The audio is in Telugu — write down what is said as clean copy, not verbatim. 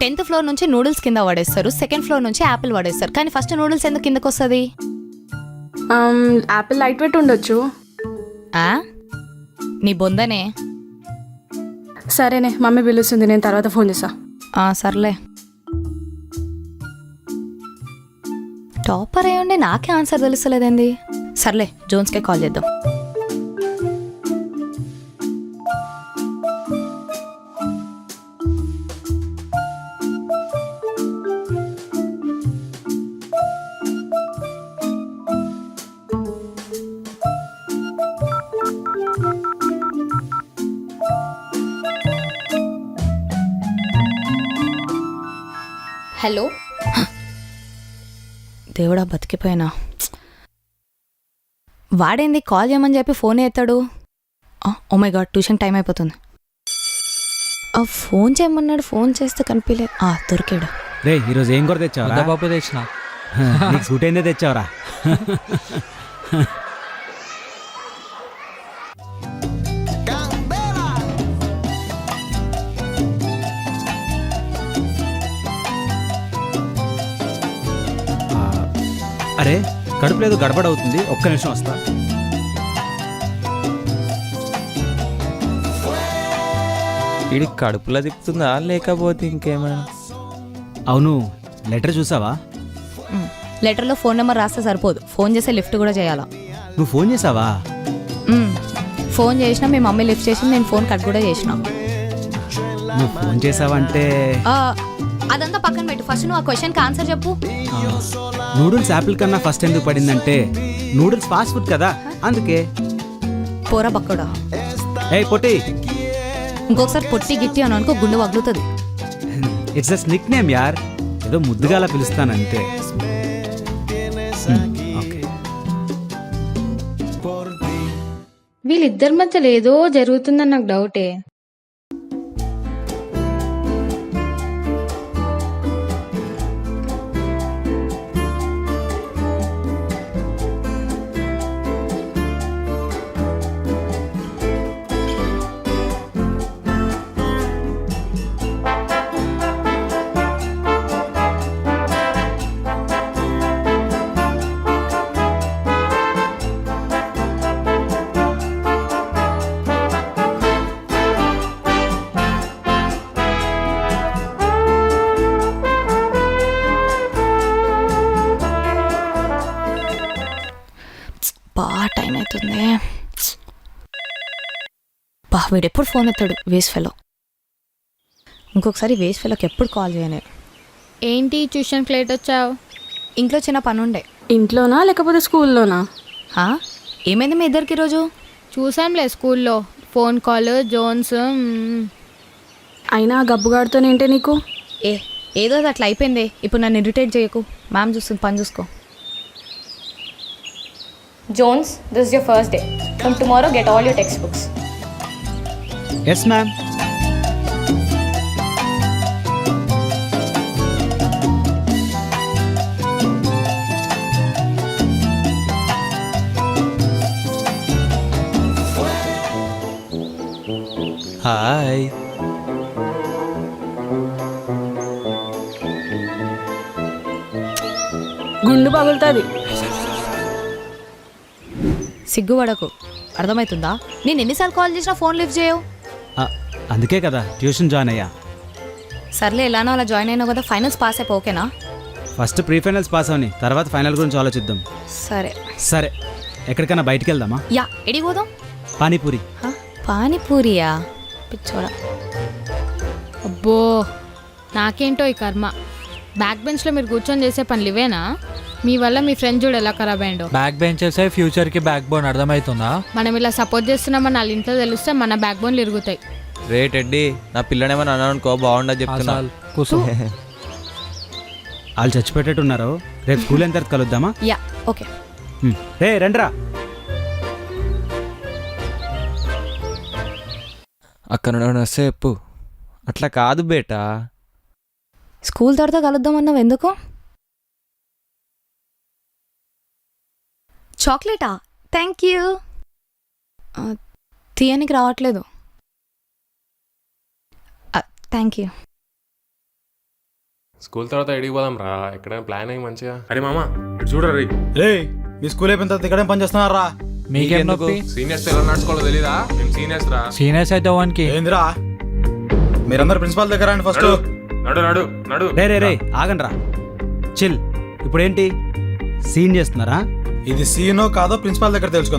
10th ఫ్లోర్ నుంచి నూడిల్స్ కింద పడేస్తారు, సెకండ్ ఫ్లోర్ నుంచి యాపిల్ పడేస్తారు, కానీ ఫస్ట్ నూడిల్స్ ఎందుకు కిందకు వస్తుంది? యాపిల్ లైట్ వెయిట్ ఉండొచ్చు. నీ బొందనే. సరేనే, మమ్మీ పిలుస్తుంది, నేను తర్వాత ఫోన్ చేస్తా. సర్లే. టాపర్ అయ్యండి నాకే ఆన్సర్ తెలుస్తలేదండి. సర్లే, జోన్స్కే కాల్ చేద్దాం. హలో. దేవుడా బతికిపోయినా. వాడేంది కాల్ చేయమని చెప్పి ఫోన్ ఎత్తాడు? Oh my god, tuition time అయిపోతుంది. ఫోన్ చేయమన్నాడు, ఫోన్ చేస్తే కనిపించలే. దొరికాడు. రే, ఈరోజు ఏం కూర తెచ్చావరా? బాబు తెచ్చిన. నీకు సూట్ అయిందే తెచ్చావరా? అరే, కడుపు లేదు, గడబడవుతుంది, ఒక్క నిమిషం వస్తా. ఇది కడుపులో తిప్పుతుందా లేకపోతే ఇంకేమైనా? అవును, లెటర్ చూసావా? లెటర్లో ఫోన్ నెంబర్ రాస్తే సరిపోదు, ఫోన్ చేస్తే లిఫ్ట్ కూడా చేయాలా. నువ్వు ఫోన్ చేసావా? ఫోన్ చేసినా మీ మమ్మీ లిఫ్ట్ చేసి నేను ఫోన్ కట్ కూడా చేసిన. నువ్వు ఫోన్ చేసావంటే అదంతా పక్కన పెట్టు, ఫస్ట్ నువ్వు ఆ క్వశ్చన్కి ఆన్సర్ చెప్పు. నూడిల్స్ యాపిల్ కన్నా ఫస్ట్ ఎందుకు పడిందంటే నూడిల్స్ ఫాస్ట్ ఫుడ్ కదా, అందుకే. పోరా బక్కడా. ఏ పొట్టి, ఇంకొకసారి పొట్టి గిట్టి అని అనుకో, గుండె వగులుతుంది. ఇట్స్ జస్ట్ నిక్ నేమ్ యార్, ఏదో ముద్దుగా అలా పిలుస్తానంతే. వీళ్ళిద్దరి మధ్యలో ఏదో జరుగుతుందని నాకు డౌటే. టైం అవుతుంది. వీడు ఎప్పుడు ఫోన్ ఎత్తాడు, వేస్ట్ ఫెలో. ఇంకొకసారి వేస్ట్ ఫెలోకి ఎప్పుడు కాల్ చేయను. ఏంటి ట్యూషన్కి లేట్ వచ్చావు? ఇంట్లో చిన్న పని ఉండే. ఇంట్లోనా లేకపోతే స్కూల్లోనా? ఏమైంది మీ ఇద్దరికి ఈరోజు? చూసాంలే స్కూల్లో ఫోన్ కాల్, జోన్స్. అయినా గబ్బుగాడుతోనేంటే నీకు? ఏదో అది అట్లా అయిపోయింది, ఇప్పుడు నన్ను ఇరిటేట్ చేయకు. మ్యామ్ చూస్తుంది, పని చూసుకో. Jones, this is your first day. From tomorrow, get all your textbooks. Yes, ma'am. Hi. గుండు పగులుతుంది. సిగ్గుపడకు, అర్థమవుతుందా? నేను ఎన్నిసార్లు కాల్ చేసినా ఫోన్ లిఫ్ట్ చేయవు. అందుకే కదా ట్యూషన్ జాయిన్ అయ్యా. సర్లే, ఎలానో అలా జాయిన్ అయినావు కదా, ఫైనల్స్ పాస్ అయిపో, ఓకేనా? ఫస్ట్ ప్రీ ఫైనల్స్ పాస్ అవని, తర్వాత ఫైనల్ గురించి ఆలోచిద్దాం. సరే సరే, ఎక్కడికైనా బయటికి వెళ్దామా? ఎడికి పోదాం? పానీపూరి. పానీపూరియా? పిచ్చోడా. అబ్బో, నాకేంటో ఈ కర్మ. బ్యాక్ బెంచ్లో మీరు కూర్చొని చేసే పనులు ఇవేనా? మీ వల్ల మీ ఫ్రెండ్ చూడు ఎలా ఖరాబ్ అయ్యిండో. బ్యాక్ బెంచెస్ ఫ్యూచర్కి బ్యాక్ బోన్, అర్థమవుతుందా? మనం ఇలా సపోర్ట్ చేస్తున్నామని వాళ్ళ ఇంట్లో తెలిస్తే మన బ్యాక్ బోన్లు ఇరుగుతాయి. రే టెడ్డీ, నా పిల్లనేమని అన్నాను అనుకో, బాగుండదు చెప్తున్నా. కూర్చో. వాళ్ళు చచ్చిపెట్టేట్టున్నారు. రేపు స్కూల్ ఎంత తర్వాత కలుద్దామా? ఓకే. రే రండ్రా. అక్కడ నుండి వస్తే చెప్పు. అట్లా కాదు బేటా. స్కూల్ తర్వాత కలుద్దామన్నావు, ఎందుకు? చాక్లెటా? Thank you. తీయనికి రావట్లేదు. Thank you. స్కూల్ తర్వాత ఎడికి పోదాం రా, ఎక్కడైనా ప్లాన్ అయ్యి మంచిగా. అరే మామ ఇటు చూడరా రే, రే మీ స్కూల్ అయిపోయిన తర్వాత ఇక్కడేం పని చేస్తున్నారా? మీకేం నొప్పి? సీనియర్స్ ఎలా నడుచుకోవాలో తెలీదా? మేము సీనియర్స్ రా. సీనియర్స్ అయితే వానికి ఏందిరా మీరందరూ ప్రిన్సిపాల్ దగ్గర రండి ఫస్ట్. నడు నడు నడు. రే రే రే ఆగండి రా, చిల్. ఇప్పుడేంటి సీన్ చేస్తున్నారా? ఇది సీనో కాదో ప్రిన్సిపాల్ దగ్గర తెలుసుకుందాం.